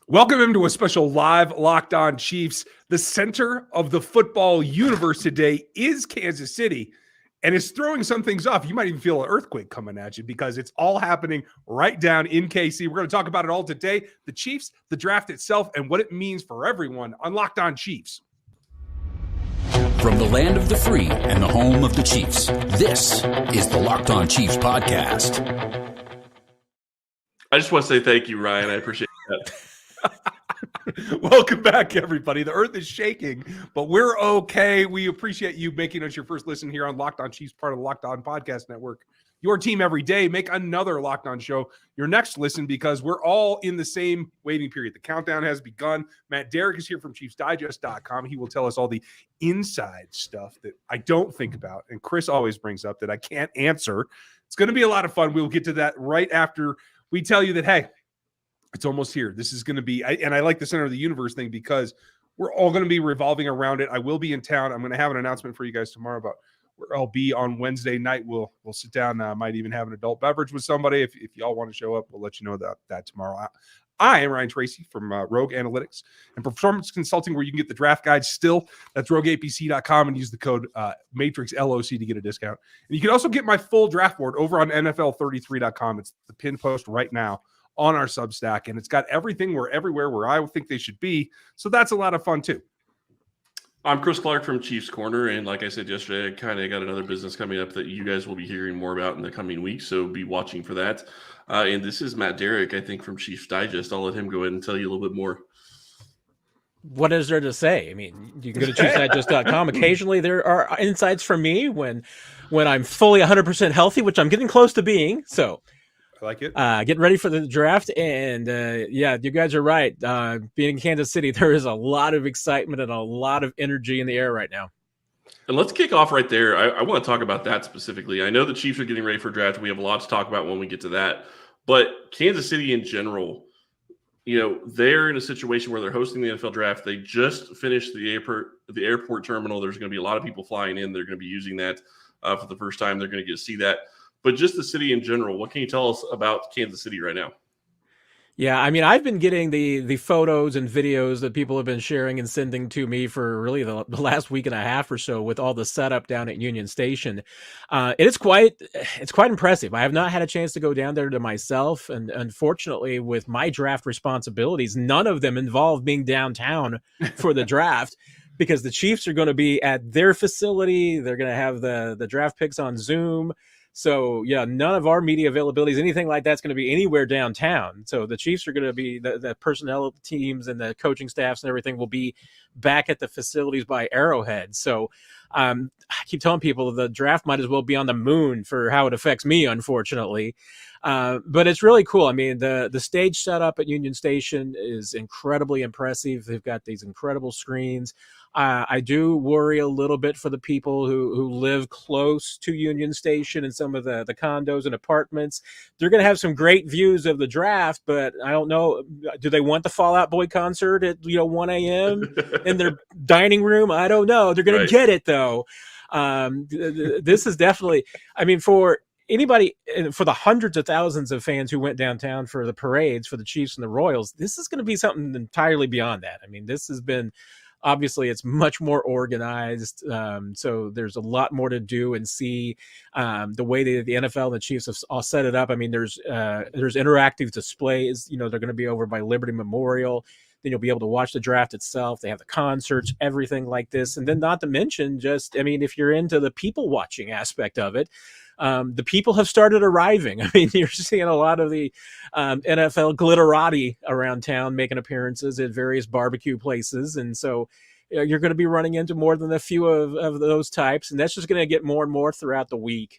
Welcome him to a special live Locked On Chiefs. The center of the football universe today is Kansas City, and it's throwing some things off. You might even feel an earthquake coming at you because it's all happening right down in KC. We're going to talk about it all today, the Chiefs, the draft itself, and what it means for everyone on Locked On Chiefs. From the land of the free and the home of the Chiefs, this is the Locked On Chiefs podcast. I just want to say thank you, Ryan. I appreciate that. Welcome back, everybody. The earth is shaking, but we're okay. We appreciate you making us your first listen here on Locked On Chiefs, part of the Locked On Podcast Network. Your team every day. Make another Locked On show your next listen because we're all in the same waiting period. The countdown has begun. Matt Derrick is here from ChiefsDigest.com. He will tell us all the inside stuff that I don't think about, and Chris always brings up that I can't answer. It's going to be a lot of fun. We'll get to that right after we tell you that, hey, it's almost here. This is going to be, and I like the center of the universe thing because we're all going to be revolving around it. I will be in town. I'm going to have an announcement for you guys tomorrow about where I'll be on Wednesday night. We'll sit down. I might even have an adult beverage with somebody. If y'all want to show up, we'll let you know that tomorrow. I am Ryan Tracy from Rogue Analytics and Performance Consulting, where you can get the draft guide still. That's rogueapc.com and use the code MatrixLOC to get a discount. And you can also get my full draft board over on NFL33.com. It's the pin post right now on our Substack, and it's got everything everywhere where I think they should be. So that's a lot of fun too. I'm Chris Clark from Chiefs Corner, and like I said yesterday, I kind of got another business coming up that you guys will be hearing more about in the coming weeks, so be watching for that. And this is Matt Derrick, I think, from Chiefs Digest. I'll let him go ahead and tell you a little bit more. What is there to say? I mean, you can go to ChiefsDigest.com. Occasionally there are insights from me when I'm fully 100% healthy, which I'm getting close to being, so I like it. Getting ready for the draft, and yeah, you guys are right. Being in Kansas City, there is a lot of excitement and a lot of energy in the air right now. And let's kick off right there. I want to talk about that specifically. I know the Chiefs are getting ready for draft. We have a lot to talk about when we get to that. But Kansas City in general, they're in a situation where they're hosting the NFL draft. They just finished the airport terminal. There's going to be a lot of people flying in. They're going to be using that for the first time. They're going to get to see that. But just the city in general, what can you tell us about Kansas City right now? Yeah, I mean, I've been getting the photos and videos that people have been sharing and sending to me for really the last week and a half or so with all the setup down at Union Station. It's quite impressive. I have not had a chance to go down there to myself, and unfortunately, with my draft responsibilities, none of them involve being downtown for the draft. Because the Chiefs are going to be at their facility. They're going to have the draft picks on Zoom. So, yeah, none of our media availabilities, anything like that's going to be anywhere downtown. So the Chiefs are going to be, the personnel teams and the coaching staffs and everything will be back at the facilities by Arrowhead. So I keep telling people the draft might as well be on the moon for how it affects me, unfortunately. But it's really cool. I mean, the stage setup at Union Station is incredibly impressive. They've got these incredible screens. I do worry a little bit for the people who live close to Union Station and some of the condos and apartments. They're going to have some great views of the draft, but I don't know. Do they want the Fall Out Boy concert at 1 a.m. in their dining room? I don't know. They're going to get it, though. This is definitely, I mean, for anybody, for the hundreds of thousands of fans who went downtown for the parades for the Chiefs and the Royals, this is going to be something entirely beyond that. I mean, this has been, obviously it's much more organized. So there's a lot more to do and see. The way the NFL and the Chiefs have all set it up. I mean, there's interactive displays, they're going to be over by Liberty Memorial. Then you'll be able to watch the draft itself. They have the concerts, everything like this. And then not to mention if you're into the people watching aspect of it, the people have started arriving. I mean, you're seeing a lot of the NFL glitterati around town making appearances at various barbecue places. And so you're going to be running into more than a few of those types. And that's just going to get more and more throughout the week.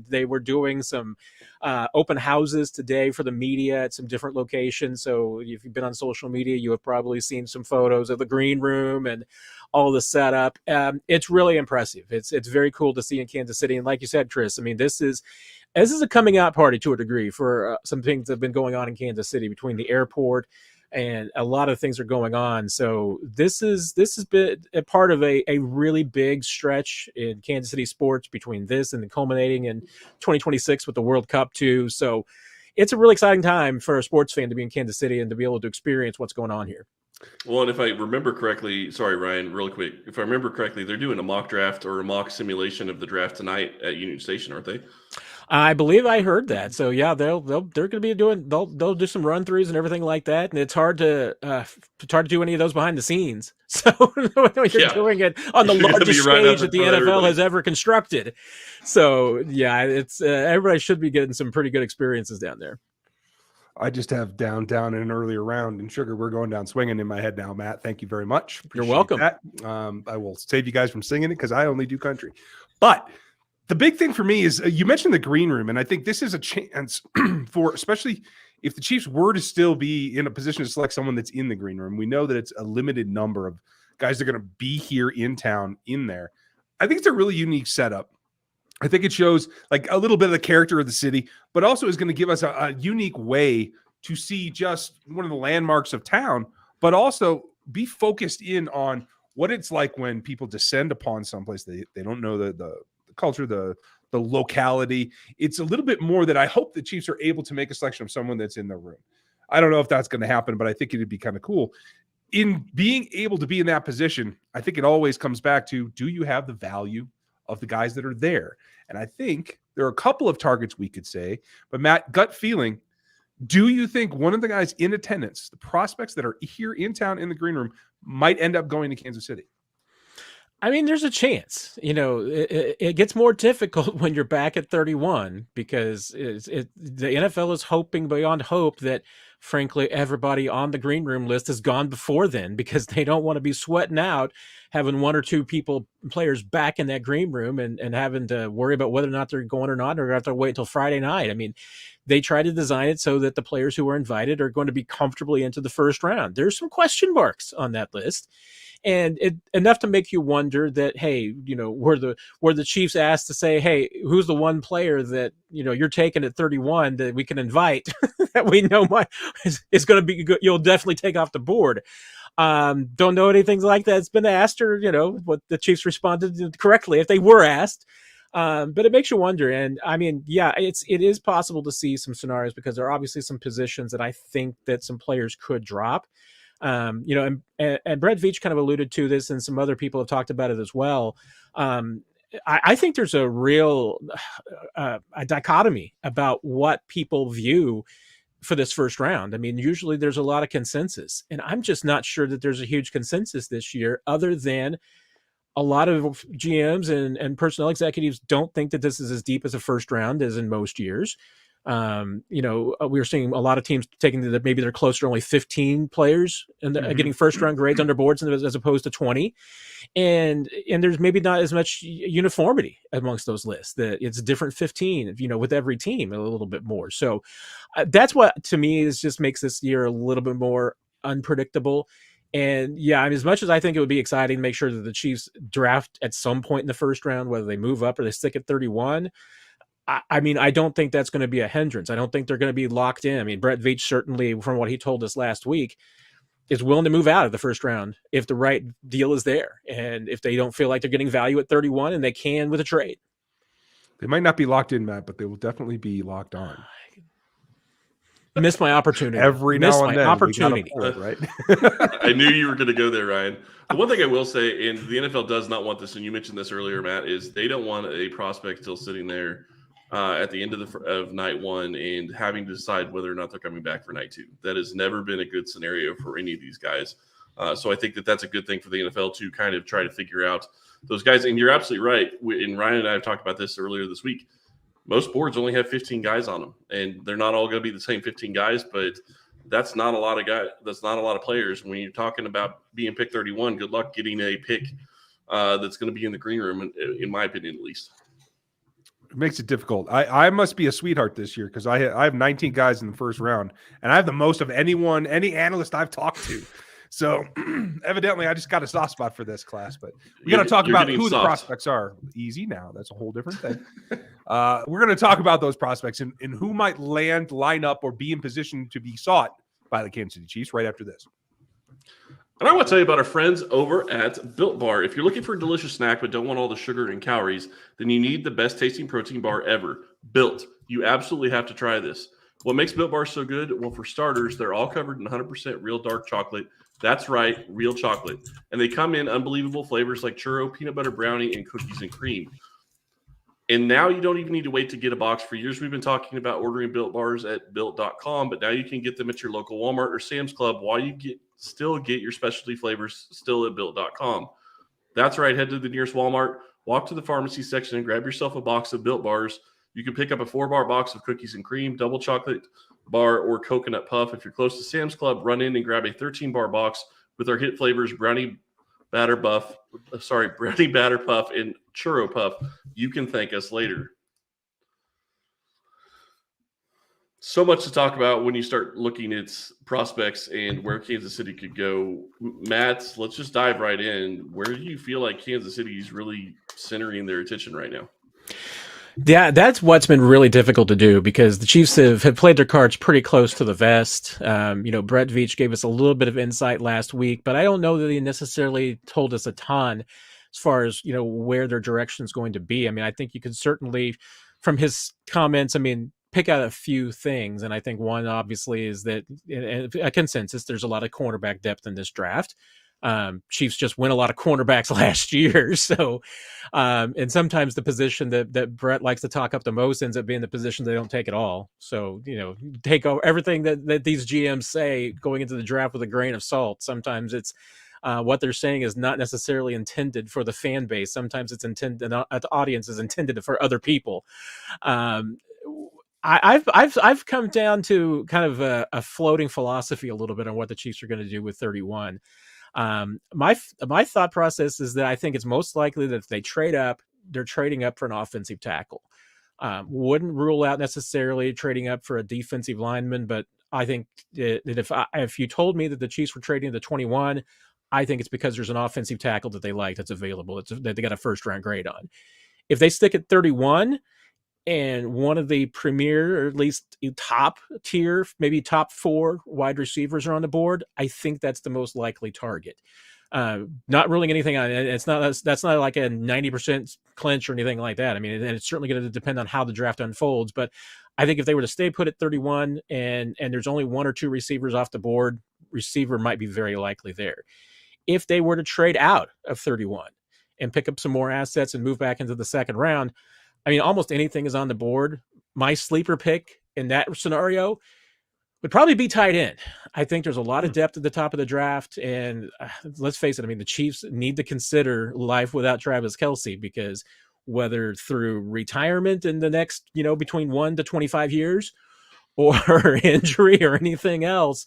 They were doing some open houses today for the media at some different locations. So if you've been on social media, you have probably seen some photos of the green room and all the setup. It's really impressive. It's very cool to see in Kansas City. And like you said, Chris, I mean, this is a coming out party to a degree for some things that have been going on in Kansas City between the airport and a lot of things are going on. So this has been a part of a really big stretch in Kansas City sports between this and the culminating in 2026 with the World Cup too. So it's a really exciting time for a sports fan to be in Kansas City and to be able to experience what's going on here. Well, and if I remember correctly, sorry, Ryan, really quick. If I remember correctly, they're doing a mock draft or a mock simulation of the draft tonight at Union Station, aren't they? I believe I heard that. So yeah, they're going to be they'll do some run throughs and everything like that. And it's hard to do any of those behind the scenes. So you're doing it on the largest stage that the NFL has ever constructed. So yeah, it's everybody should be getting some pretty good experiences down there. I just have down in an earlier round, and Sugar, we're going down swinging in my head now, Matt. Thank you very much. You're welcome. That. I will save you guys from singing it because I only do country. But the big thing for me is you mentioned the green room, and I think this is a chance for, especially if the Chiefs were to still be in a position to select someone that's in the green room. We know that it's a limited number of guys that are going to be here in town in there. I think it's a really unique setup. I think it shows like a little bit of the character of the city, but also is going to give us a unique way to see just one of the landmarks of town, but also be focused in on what it's like when people descend upon someplace. They don't know the culture, the locality. It's a little bit more that I hope the Chiefs are able to make a selection of someone that's in the room. I don't know if that's going to happen, but I think it'd be kind of cool. In being able to be in that position, I think it always comes back to, do you have the value of the guys that are there? And I think there are a couple of targets we could say, but Matt, gut feeling, do you think one of the guys in attendance, the prospects that are here in town in the green room, might end up going to Kansas City? I mean, there's a chance. It gets more difficult when you're back at 31 because the NFL is hoping beyond hope that, frankly, everybody on the green room list has gone before then because they don't want to be sweating out having one or two players back in that green room and having to worry about whether or not they're going or not, or have to wait until Friday night. I mean, they try to design it so that the players who are invited are going to be comfortably into the first round. There's some question marks on that list. And enough to make you wonder that, hey, were the Chiefs asked to say, hey, who's the one player that, you're taking at 31 that we can invite that we know is going to be good, you'll definitely take off the board. Don't know anything like that. It's been asked, or, what the Chiefs responded correctly if they were asked. But it makes you wonder. And I mean, yeah, it is possible to see some scenarios because there are obviously some positions that I think that some players could drop. And Brett Veach kind of alluded to this, and some other people have talked about it as well. I think there's a real a dichotomy about what people view for this first round. I mean, usually there's a lot of consensus, and I'm just not sure that there's a huge consensus this year, other than a lot of GMs and personnel executives don't think that this is as deep as a first round as in most years. We're seeing a lot of teams taking that maybe they're closer to only 15 players and getting first round grades under boards as opposed to 20. And there's maybe not as much uniformity amongst those lists, that it's a different 15, with every team a little bit more. So that's what to me just makes this year a little bit more unpredictable. And yeah, I mean, as much as I think it would be exciting to make sure that the Chiefs draft at some point in the first round, whether they move up or they stick at 31, I mean, I don't think that's going to be a hindrance. I don't think they're going to be locked in. I mean, Brett Veach, certainly from what he told us last week, is willing to move out of the first round if the right deal is there. And if they don't feel like they're getting value at 31, and they can with a trade. They might not be locked in, Matt, but they will definitely be locked on. Missed my opportunity. Every now and then. Opportunity. Right? I knew you were going to go there, Ryan. The one thing I will say, and the NFL does not want this, and you mentioned this earlier, Matt, is they don't want a prospect still sitting there at the end of night one and having to decide whether or not they're coming back for night two. That has never been a good scenario for any of these guys. So I think that that's a good thing for the NFL to kind of try to figure out those guys. And you're absolutely right. And Ryan and I have talked about this earlier this week. Most boards only have 15 guys on them, and they're not all going to be the same 15 guys, but that's not a lot of guys. That's not a lot of players. When you're talking about being pick 31, good luck getting a pick that's going to be in the green room, in my opinion, at least. It makes it difficult. I must be a sweetheart this year because I have 19 guys in the first round, and I have the most of any analyst I've talked to. So evidently, I just got a soft spot for this class. But we're going to talk about who the prospects are. Easy now. That's a whole different thing. We're going to talk about those prospects and who might line up, or be in position to be sought by the Kansas City Chiefs right after this. And I want to tell you about our friends over at Built Bar. If you're looking for a delicious snack but don't want all the sugar and calories, then you need the best tasting protein bar ever, Built. You absolutely have to try this. What makes Built Bars so good? Well, for starters, they're all covered in 100% real dark chocolate. That's right, real chocolate. And they come in unbelievable flavors like churro, peanut butter brownie, and cookies and cream. And now you don't even need to wait to get a box. For years, we've been talking about ordering Built Bars at Built.com, but now you can get them at your local Walmart or Sam's Club while you still get your specialty flavors still at Built.com. That's right. Head to the nearest Walmart, walk to the pharmacy section, and grab yourself a box of Built Bars. You can pick up a 4-bar box of cookies and cream, double chocolate bar, or coconut puff. If you're close to Sam's Club, run in and grab a 13-bar box with our hit flavors, brownie batter puff, and churro puff. You can thank us later. So much to talk about when you start looking at prospects and where Kansas City could go. Matt, let's just dive right in. Where do you feel like Kansas City is really centering their attention right now? Yeah, that's what's been really difficult to do because the Chiefs have played their cards pretty close to the vest. Brett Veach gave us a little bit of insight last week, but I don't know that he necessarily told us a ton as far as, where their direction is going to be. I mean, I think you could certainly, from his comments, pick out a few things. And I think one, obviously, is that a consensus, there's a lot of cornerback depth in this draft. Chiefs just win a lot of cornerbacks last year. So, and sometimes the position that Brett likes to talk up the most ends up being the position they don't take at all. So, take over everything that these GMs say going into the draft with a grain of salt. Sometimes it's what they're saying is not necessarily intended for the fan base. Sometimes it's intended, the audience is intended for other people. I've come down to kind of a floating philosophy a little bit on what the Chiefs are going to do with 31. My thought process is that I think it's most likely that if they trade up, they're trading up for an offensive tackle. Wouldn't rule out necessarily trading up for a defensive lineman, but I think that if you told me that the Chiefs were trading to 21, I think it's because there's an offensive tackle that they like that's available that they got a first round grade on. If they stick at 31 and one of the premier, or at least top tier, maybe top 4 wide receivers are on the board, I think that's the most likely target. Not ruling anything on it. That's not like a 90% clinch or anything like that. I mean, and it's certainly going to depend on how the draft unfolds. But I think if they were to stay put at 31 and there's only 1 or 2 receivers off the board, receiver might be very likely there. If they were to trade out of 31 and pick up some more assets and move back into the second round, I mean, almost anything is on the board. My sleeper pick in that scenario would probably be tight end. I think there's a lot of depth at the top of the draft. And let's face it, I mean, the Chiefs need to consider life without Travis Kelce, because whether through retirement in the next, between 1 to 25 years or injury or anything else,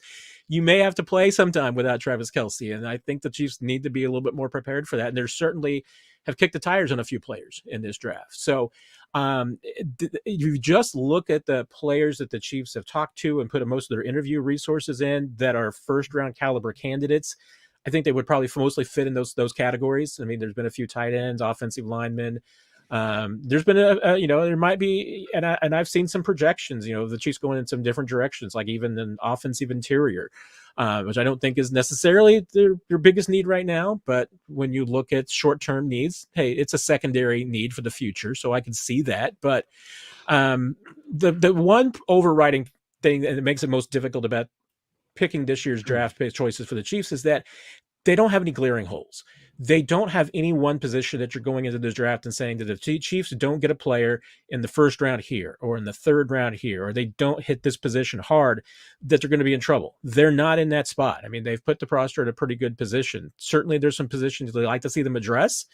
you may have to play sometime without Travis Kelce. And I think the Chiefs need to be a little bit more prepared for that. And there's certainly have kicked the tires on a few players in this draft. So you just look at the players that the Chiefs have talked to and put most of their interview resources in that are first round caliber candidates. I think they would probably mostly fit in those categories. I mean, there's been a few tight ends, offensive linemen. There's been there might be, and I've seen some projections, the Chiefs going in some different directions, like even an offensive interior, which I don't think is necessarily their biggest need right now. But when you look at short-term needs, hey, it's a secondary need for the future. So I can see that. But the one overriding thing that makes it most difficult about picking this year's draft choices for the Chiefs is that they don't have any glaring holes. They don't have any one position that you're going into this draft and saying that if the Chiefs don't get a player in the first round here or in the third round here, or they don't hit this position hard, that they're going to be in trouble. They're not in that spot. I mean, they've put the roster at a pretty good position. Certainly there's some positions they like to see them address,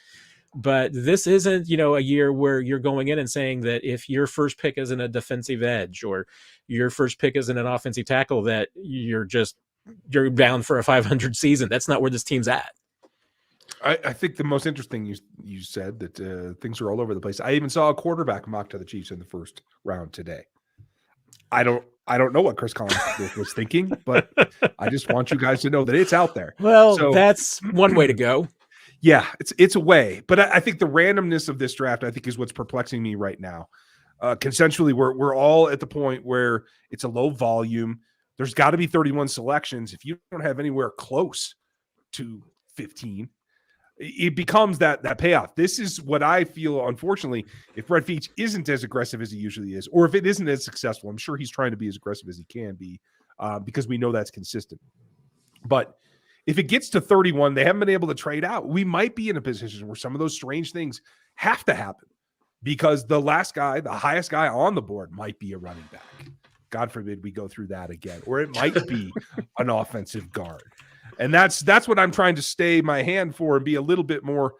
but this isn't, a year where you're going in and saying that if your first pick isn't a defensive edge or your first pick isn't an offensive tackle, that you're bound for a 500 season. That's not where this team's at. I think the most interesting you said that things are all over the place. I even saw a quarterback mocked to the Chiefs in the first round today. I don't know what Chris Collins was thinking, but I just want you guys to know that it's out there. Well, that's one way to go. Yeah, it's a way, but I think the randomness of this draft, I think, is what's perplexing me right now. Consensually, we're all at the point where it's a low volume. There's got to be 31 selections. If you don't have anywhere close to 15, it becomes that payoff. This is what I feel, unfortunately, if Brett Veach isn't as aggressive as he usually is, or if it isn't as successful, I'm sure he's trying to be as aggressive as he can be because we know that's consistent. But if it gets to 31, they haven't been able to trade out. We might be in a position where some of those strange things have to happen because the last guy, the highest guy on the board might be a running back. God forbid we go through that again. Or it might be an offensive guard. And that's what I'm trying to stay my hand for and be a little bit more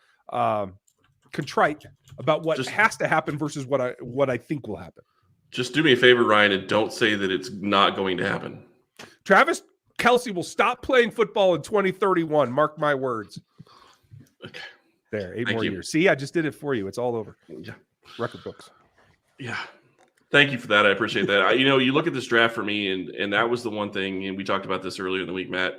contrite about what has to happen versus what I think will happen. Just do me a favor, Ryan, and don't say that it's not going to happen. Travis Kelce will stop playing football in 2031. Mark my words. Okay. There, 8 more years. See, I just did it for you. It's all over. Yeah. Record books. Yeah. Thank you for that. I appreciate that. You look at this draft for me, and that was the one thing, and we talked about this earlier in the week, Matt.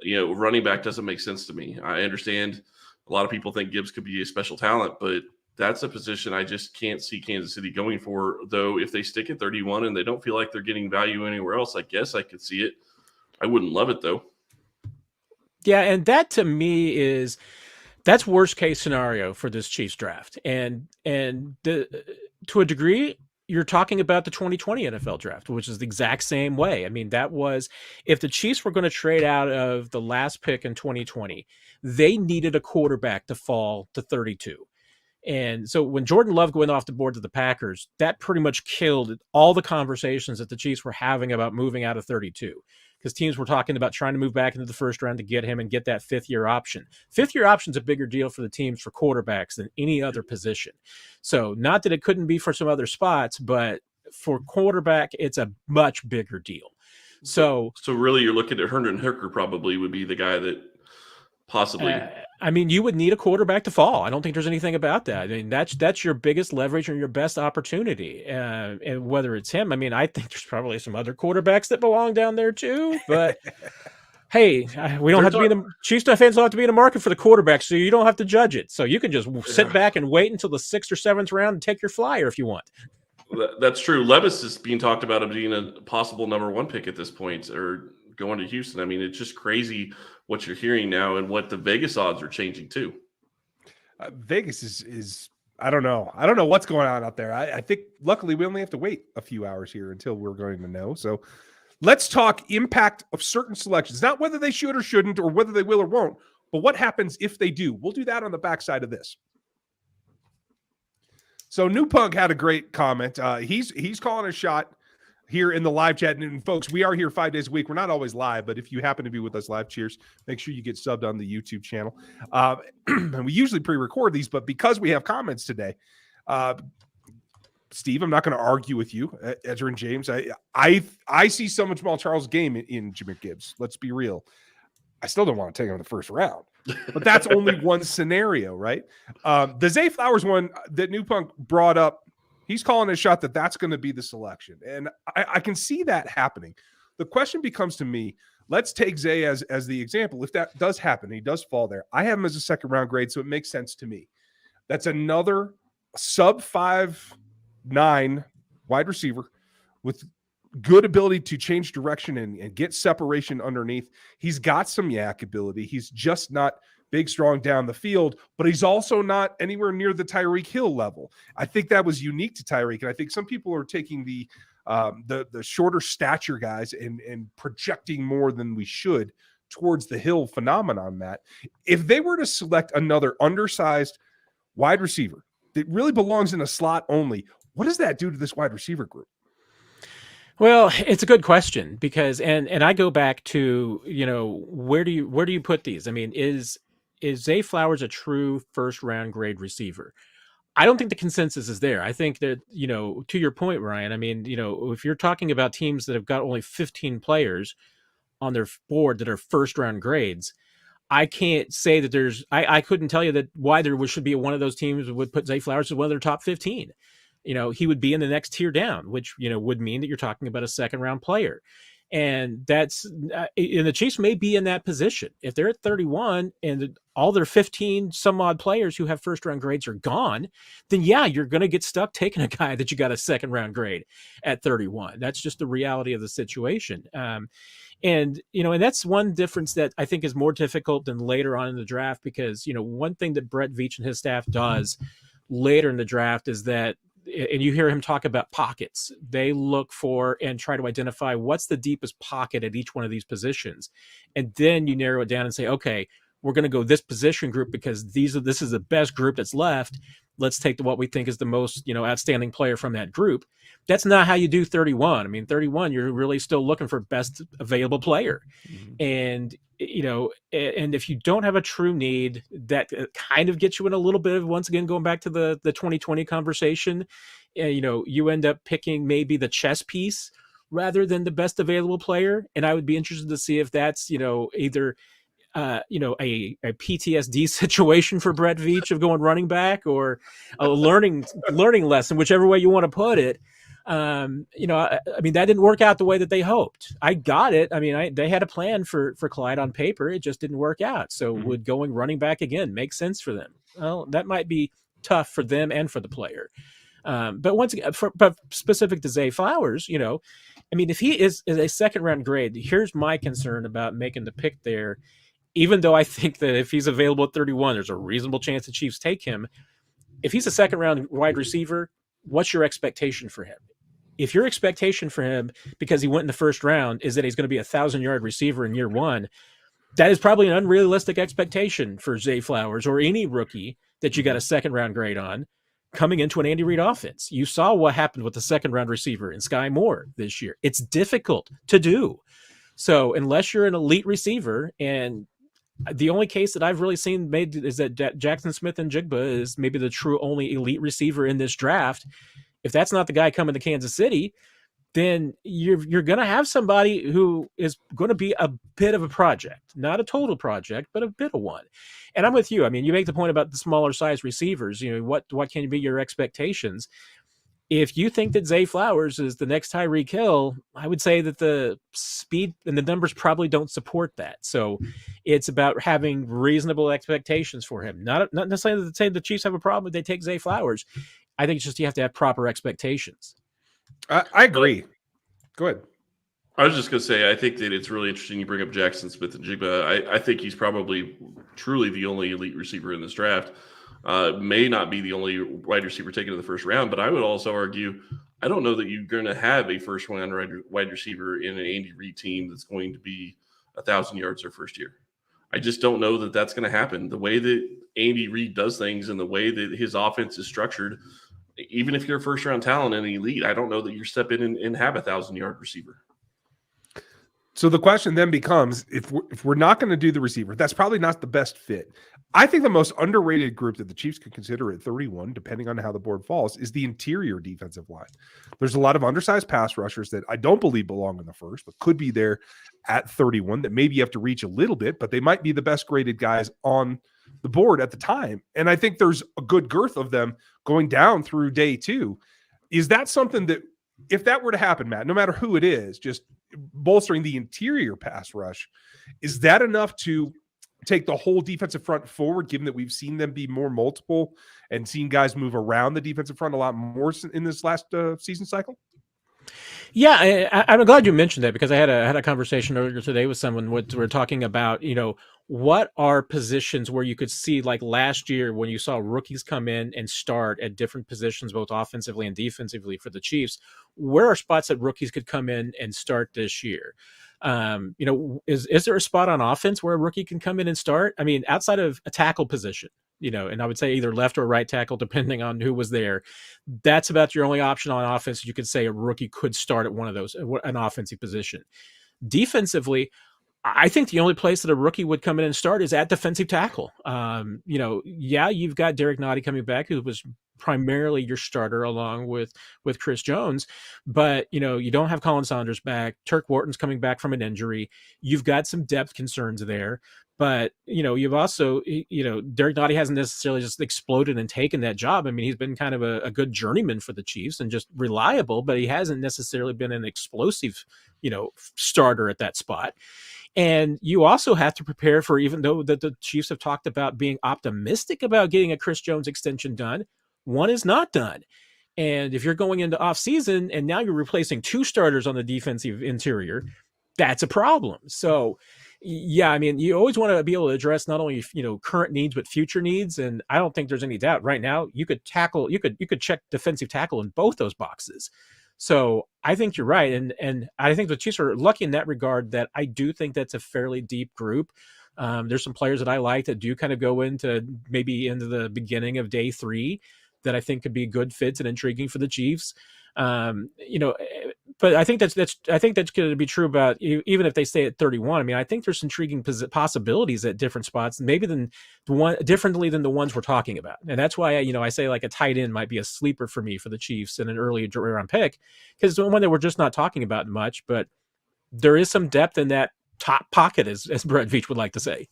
Running back doesn't make sense to me. I understand a lot of people think Gibbs could be a special talent, but that's a position I just can't see Kansas City going for. Though if they stick at 31 and they don't feel like they're getting value anywhere else, I guess I could see it. I wouldn't love it though. Yeah, and that to me that's worst case scenario for this Chiefs draft. And to a degree, you're talking about the 2020 NFL draft, which is the exact same way. I mean, that was, if the Chiefs were going to trade out of the last pick in 2020, they needed a quarterback to fall to 32. And so when Jordan Love went off the board to the Packers, that pretty much killed all the conversations that the Chiefs were having about moving out of 32. Because teams were talking about trying to move back into the first round to get him and get that fifth-year option. Fifth-year option is a bigger deal for the teams for quarterbacks than any other position. So not that it couldn't be for some other spots, but for quarterback, it's a much bigger deal. So really you're looking at Herndon Hooker probably would be the guy that possibly you would need a quarterback to fall. I don't think there's anything about that. I mean, that's your biggest leverage or your best opportunity. And whether it's him, I think there's probably some other quarterbacks that belong down there too. But hey, we don't have to be in the Chiefs fans don't have to be in the market for the quarterback, so you don't have to judge it. So you can just sit back and wait until the 6th or 7th round and take your flyer if you want. That's true. Levis is being talked about of being a possible number 1 pick at this point, or going to Houston. It's just crazy what you're hearing now and what the Vegas odds are changing too. Vegas is I don't know. I don't know what's going on out there. I think luckily we only have to wait a few hours here until we're going to know. So let's talk impact of certain selections, not whether they should or shouldn't or whether they will or won't, but what happens if they do. We'll do that on the backside of this. So New Punk had a great comment. He's calling a shot here in the live chat. And folks, we are here 5 days a week. We're not always live, but if you happen to be with us live, cheers. Make sure you get subbed on the YouTube channel. And we usually pre-record these, but because we have comments today, Steve, I'm not going to argue with you, Edger and James. I see so much Jamal Charles' game in Jahmyr Gibbs. Let's be real. I still don't want to take him in the first round, but that's only one scenario, right? The Zay Flowers one that New Punk brought up, he's calling a shot that's going to be the selection. And I can see that happening. The question becomes to me, let's take Zay as the example. If that does happen, he does fall there. I have him as a 2nd round grade, so it makes sense to me. That's another sub 5'9" wide receiver with good ability to change direction and get separation underneath. He's got some yak ability. He's just not big, strong down the field, but he's also not anywhere near the Tyreek Hill level. I think that was unique to Tyreek, and I think some people are taking the shorter stature guys and projecting more than we should towards the Hill phenomenon, Matt. If they were to select another undersized wide receiver that really belongs in a slot only, what does that do to this wide receiver group? Well, it's a good question because, and I go back to, where do you put these? Is Zay Flowers a true 1st round grade receiver? I don't think the consensus is there. I think that, to your point, Ryan, if you're talking about teams that have got only 15 players on their board that are 1st round grades, I can't say that I couldn't tell you that why there should be one of those teams that would put Zay Flowers as one of their top 15. He would be in the next tier down, which, would mean that you're talking about a 2nd round player. And that's and the Chiefs may be in that position. If they're at 31 and all their 15 some odd players who have first round grades are gone, then yeah, you're going to get stuck taking a guy that you got a second round grade at 31. That's just the reality of the situation. And that's one difference that I think is more difficult than later on in the draft, because, one thing that Brett Veach and his staff does later in the draft is that, and you hear him talk about pockets, they look for and try to identify what's the deepest pocket at each one of these positions. And then you narrow it down and say, okay, we're going to go this position group because this is the best group that's left. Let's take what we think is the most, outstanding player from that group. That's not how you do 31. I mean, 31, you're really still looking for best available player. Mm-hmm. And, and if you don't have a true need, that kind of gets you in a little bit of, once again, going back to the 2020 conversation, you end up picking maybe the chess piece rather than the best available player. And I would be interested to see if that's, either a PTSD situation for Brett Veach of going running back, or a learning lesson, whichever way you want to put it. I mean, that didn't work out the way that they hoped. I got it. I mean, they had a plan for Clyde on paper. It just didn't work out. So would going running back again make sense for them? Well, that might be tough for them and for the player. But once again, but specific to Zay Flowers, I mean, if he is a second round grade, here's my concern about making the pick there. Even though I think that if he's available at 31, there's a reasonable chance the Chiefs take him. If he's a second round wide receiver, what's your expectation for him? If your expectation for him, because he went in the first round, is that he's going to be 1,000-yard receiver in year one, that is probably an unrealistic expectation for Zay Flowers or any rookie that you got a second round grade on coming into an Andy Reid offense. You saw what happened with the second round receiver in Sky Moore this year. It's difficult to do. So unless you're an elite receiver, and the only case that I've really seen made is that Jackson Smith-Njigba is maybe the true only elite receiver in this draft. If that's not the guy coming to Kansas City, then you're going to have somebody who is going to be a bit of a project, not a total project, but a bit of one. And I'm with you. I mean, you make the point about the smaller size receivers. What can be your expectations? If you think that Zay Flowers is the next Tyreek Hill, I would say that the speed and the numbers probably don't support that. So it's about having reasonable expectations for him. Not necessarily to say the Chiefs have a problem if they take Zay Flowers. I think it's just you have to have proper expectations. I agree. Go ahead. I was just going to say, I think that it's really interesting you bring up Jackson Smith-Njigba. I think he's probably truly the only elite receiver in this draft. May not be the only wide receiver taken in the first round, but I would also argue I don't know that you're going to have a first round wide receiver in an Andy Reid team that's going to be 1,000 yards their first year. I just don't know that that's going to happen. The way that Andy Reid does things and the way that his offense is structured, even if you're a first round talent and elite, I don't know that you're step in and have 1,000-yard receiver. So the question then becomes, if we're not going to do the receiver, that's probably not the best fit. I think the most underrated group that the Chiefs could consider at 31, depending on how the board falls, is the interior defensive line. There's a lot of undersized pass rushers that I don't believe belong in the first, but could be there at 31 that maybe you have to reach a little bit, but they might be the best graded guys on the board at the time. And I think there's a good girth of them going down through day two. Is that something that, if that were to happen, Matt, no matter who it is, just bolstering the interior pass rush, is that enough to take the whole defensive front forward, given that we've seen them be more multiple and seen guys move around the defensive front a lot more in this last season cycle? Yeah, I'm glad you mentioned that, because I had a conversation earlier today with someone. We're talking about, what are positions where you could see, like last year when you saw rookies come in and start at different positions, both offensively and defensively for the Chiefs, where are spots that rookies could come in and start this year? Is there a spot on offense where a rookie can come in and start? I mean, outside of a tackle position, and I would say either left or right tackle, depending on who was there. That's about your only option on offense. You could say a rookie could start at one of those, an offensive position. Defensively, I think the only place that a rookie would come in and start is at defensive tackle. You've got Derek Nottie coming back, who was primarily your starter along with Chris Jones. But, you don't have Colin Saunders back. Turk Wharton's coming back from an injury. You've got some depth concerns there. But, you've also, Derek Doughty hasn't necessarily just exploded and taken that job. I mean, he's been kind of a good journeyman for the Chiefs and just reliable, but he hasn't necessarily been an explosive, starter at that spot. And you also have to prepare for, even though that the Chiefs have talked about being optimistic about getting a Chris Jones extension done, one is not done. And if you're going into offseason and now you're replacing 2 starters on the defensive interior, that's a problem. So, yeah, I mean, you always want to be able to address not only, current needs, but future needs. And I don't think there's any doubt right now you could check defensive tackle in both those boxes. So I think you're right. And I think the Chiefs are lucky in that regard, that I do think that's a fairly deep group. There's some players that I like that do kind of go into the beginning of day 3 that I think could be good fits and intriguing for the Chiefs. But I think that's going to be true about even if they stay at 31. I mean, I think there's intriguing possibilities at different spots, maybe differently than the ones we're talking about. And that's why I say like a tight end might be a sleeper for me for the Chiefs in an early round pick, because it's the one that we're just not talking about much, but there is some depth in that top pocket, as Brett Veach would like to say.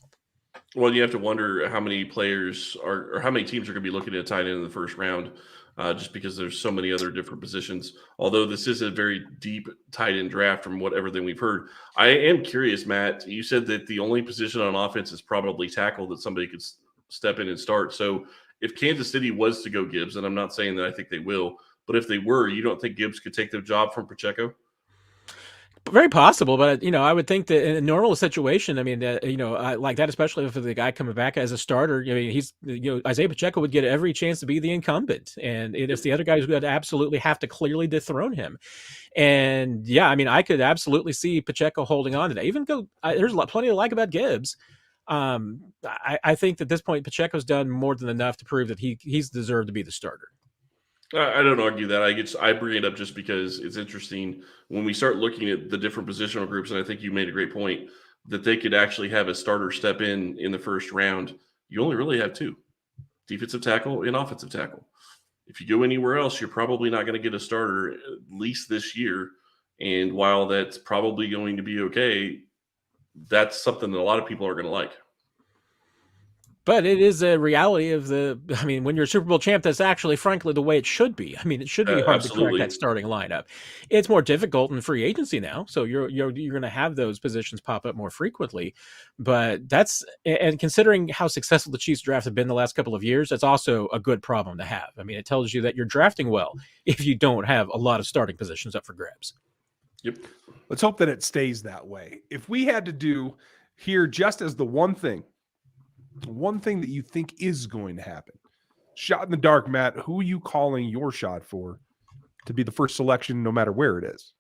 Well, you have to wonder how many players or how many teams are going to be looking at a tight end in the first round, just because there's so many other different positions. Although this is a very deep tight end draft from everything we've heard. I am curious, Matt, you said that the only position on offense is probably tackle that somebody could step in and start. So if Kansas City was to go Gibbs, and I'm not saying that I think they will, but if they were, you don't think Gibbs could take the job from Pacheco? Very possible, but I would think that in a normal situation, I mean, like that, especially if the guy coming back as a starter, he's Isaiah Pacheco would get every chance to be the incumbent, and it's the other guy who's going to absolutely have to clearly dethrone him. And yeah, I mean, I could absolutely see Pacheco holding on to that. There's plenty to like about Gibbs. I think at this point, Pacheco's done more than enough to prove that he's deserved to be the starter. I don't argue that. I bring it up just because it's interesting when we start looking at the different positional groups, and I think you made a great point that they could actually have a starter step in the first round. You only really have 2, defensive tackle and offensive tackle. If you go anywhere else, you're probably not going to get a starter, at least this year. And while that's probably going to be okay, that's something that a lot of people are going to like. But it is a reality of when you're a Super Bowl champ, that's actually, frankly, the way it should be. I mean, it should be hard to crack that starting lineup. It's more difficult in free agency now, so you're going to have those positions pop up more frequently. But and considering how successful the Chiefs draft have been the last couple of years, that's also a good problem to have. I mean, it tells you that you're drafting well if you don't have a lot of starting positions up for grabs. Yep. Let's hope that it stays that way. If we had to do here just as the one thing that you think is going to happen, shot in the dark, Matt, who are you calling your shot for to be the first selection, no matter where it is?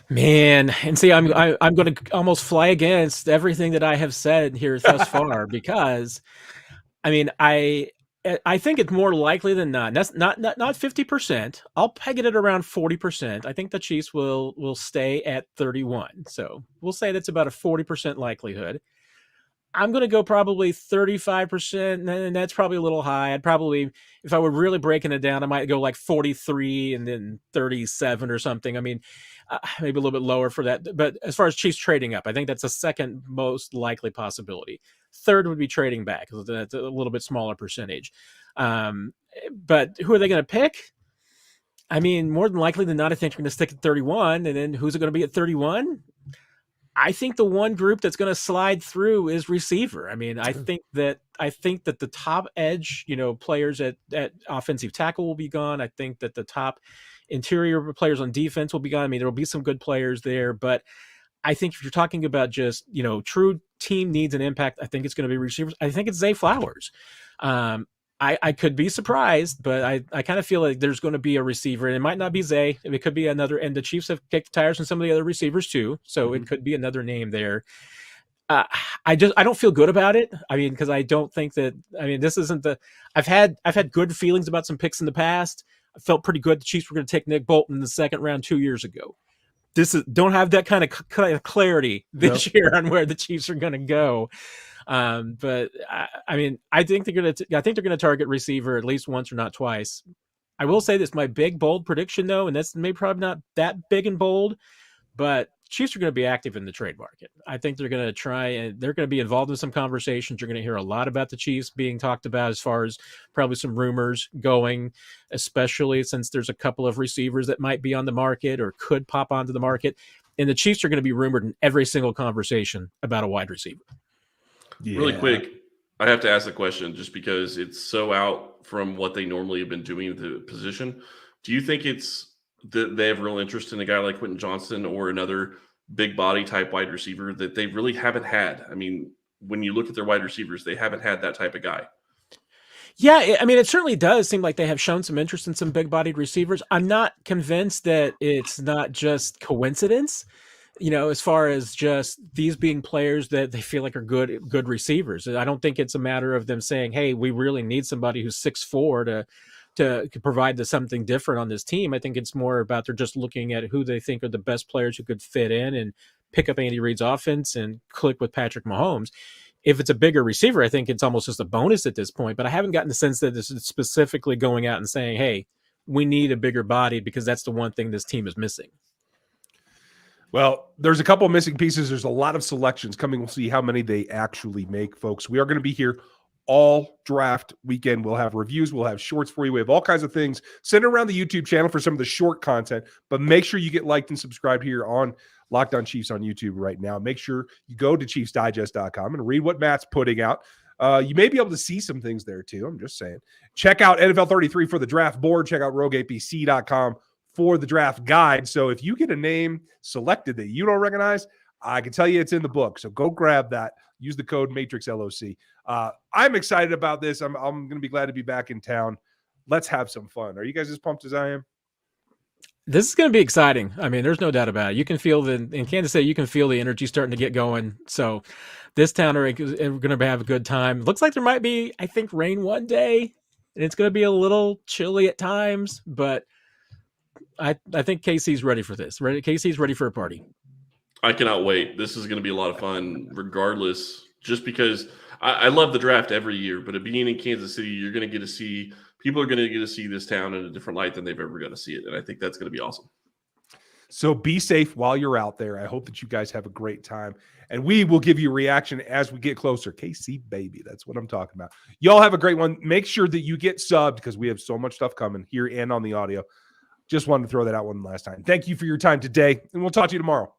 Man, and see, I'm going to almost fly against everything that I have said here thus far, because, I mean, I think it's more likely than not. That's not 50%. I'll peg it at around 40%. I think the Chiefs will stay at 31. So we'll say that's about a 40% likelihood. I'm going to go probably 35%, and that's probably a little high. I'd probably, if I were really breaking it down, I might go like 43 and then 37 or something. I mean, maybe a little bit lower for that. But as far as Chiefs trading up, I think that's the second most likely possibility. Third would be trading back, because that's a little bit smaller percentage. But who are they going to pick? I mean, more than likely than not, I think they're going to stick at 31. And then who's it going to be at 31? I think the one group that's going to slide through is receiver. I mean, I think that the top edge, players at offensive tackle will be gone. I think that the top interior players on defense will be gone. I mean, there will be some good players there, but I think if you're talking about just, true team needs and impact, I think it's going to be receivers. I think it's Zay Flowers. I could be surprised, but I kind of feel like there's going to be a receiver, and it might not be Zay. It could be another, and the Chiefs have kicked the tires on some of the other receivers too. So It could be another name there. I don't feel good about it. I mean, because I don't think that, this isn't I've had good feelings about some picks in the past. I felt pretty good the Chiefs were going to take Nick Bolton in the second round 2 years ago. Don't have that kind of clarity this year on where the Chiefs are going to go. But I mean, I think they're gonna target receiver at least once or not twice. I will say this: my big bold prediction, though, and that's maybe probably not that big and bold, but Chiefs are going to be active in the trade market. I think they're going to try and they're going to be involved in some conversations. You're going to hear a lot about the Chiefs being talked about as far as probably some rumors going, especially since there's a couple of receivers that might be on the market or could pop onto the market. And the Chiefs are going to be rumored in every single conversation about a wide receiver. Yeah. Really quick, I have to ask the question just because it's so out from what they normally have been doing at the position. Do you think it's that they have real interest in a guy like Quentin Johnston or another big body type wide receiver that they really haven't had? I mean, when you look at their wide receivers, they haven't had that type of guy. Yeah, I mean, it certainly does seem like they have shown some interest in some big-bodied receivers. I'm not convinced that it's not just coincidence, as far as just these being players that they feel like are good receivers. I don't think it's a matter of them saying, "Hey, we really need somebody who's 6'4" to provide something different on this team." I think it's more about they're just looking at who they think are the best players who could fit in and pick up Andy Reid's offense and click with Patrick Mahomes. If it's a bigger receiver, I think it's almost just a bonus at this point, but I haven't gotten the sense that this is specifically going out and saying, hey, we need a bigger body because that's the one thing this team is missing. Well, there's a couple of missing pieces. There's a lot of selections coming. We'll see how many they actually make, folks. We are going to be here all draft weekend. We'll have reviews. We'll have shorts for you. We have all kinds of things. Send around the YouTube channel for some of the short content, but make sure you get liked and subscribed here on Locked On Chiefs on YouTube right now. Make sure you go to ChiefsDigest.com and read what Matt's putting out. You may be able to see some things there too. I'm just saying. Check out NFL 33 for the draft board. Check out RogueAPC.com for the draft guide. So if you get a name selected that you don't recognize, I can tell you it's in the book. So go grab that. Use the code MATRIXLOC. I'm excited about this. I'm going to be glad to be back in town. Let's have some fun. Are you guys as pumped as I am? This is going to be exciting. I mean, there's no doubt about it. You can feel in Kansas City, you can feel the energy starting to get going. So this town are going to have a good time. Looks like there might be, I think, rain one day, and it's going to be a little chilly at times, but I think KC's ready for this. KC's ready for a party. I cannot wait. This is going to be a lot of fun regardless, just because I love the draft every year, but being in Kansas City, you're going to get to see people are going to get to see this town in a different light than they've ever got to see it. And I think that's going to be awesome. So be safe while you're out there. I hope that you guys have a great time. And we will give you a reaction as we get closer. KC, baby. That's what I'm talking about. Y'all have a great one. Make sure that you get subbed because we have so much stuff coming here and on the audio. Just wanted to throw that out one last time. Thank you for your time today, and we'll talk to you tomorrow.